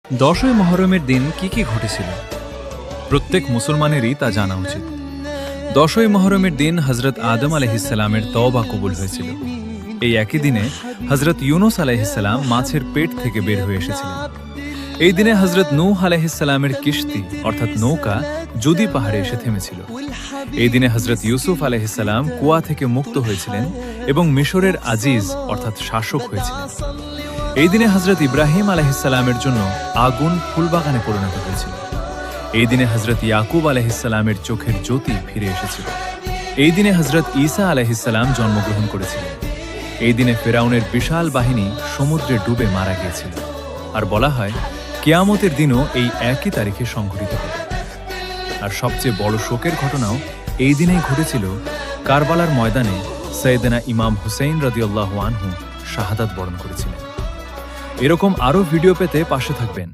10ই মুহররমের দিন কি কি ঘটেছিল? প্রত্যেক মুসলমানেরই তা জানা উচিত। 10ই মুহররমের দিন হযরত আদম আলাইহিসসালামের তওবা কবুল হয়েছিল। এই একই দিনে হযরত ইউনুস আলাইহিসসালাম মাছের পেট থেকে বের হয়ে এসেছিলেন। এই দিনে হযরত নূহ আলাইহিসসালামের কিশতি অর্থাৎ নৌকা জুদি পাহাড়ে এসে থেমেছিল। এই দিনে হযরত ইউসুফ আলাইহিসসালাম কুয়া থেকে মুক্ত হয়েছিলেন এবং মিশরের আজিজ অর্থাৎ শাসক হয়েছিলেন। এই দিনে হযরত ইব্রাহিম আলাইহিসসালামের জন্য আগুন ফুলবাগানে পরিণত হয়েছিল। এই দিনে হযরত ইয়াকুব আলাইহিসসালামের চোখের জ্যোতি ফিরে এসেছিল। এই দিনে হযরত ঈসা আলাইহিসসালাম জন্মগ্রহণ করেছিলেন। এই দিনে ফেরাউনের বিশাল বাহিনী সমুদ্রে ডুবে মারা গিয়েছিল। আর বলা হয় কিয়ামতের দিনও এই একই তারিখে সংঘটিত হবে। আর সবচেয়ে বড় শোকের ঘটনাও এই দিনেই ঘটেছিল। কারবালার ময়দানে সৈয়দনা ইমাম হুসেইন রাদিয়াল্লাহু আনহু শাহাদাত বরণ করেছিলেন। এরকম আরও ভিডিও পেতে পাশে থাকবেন।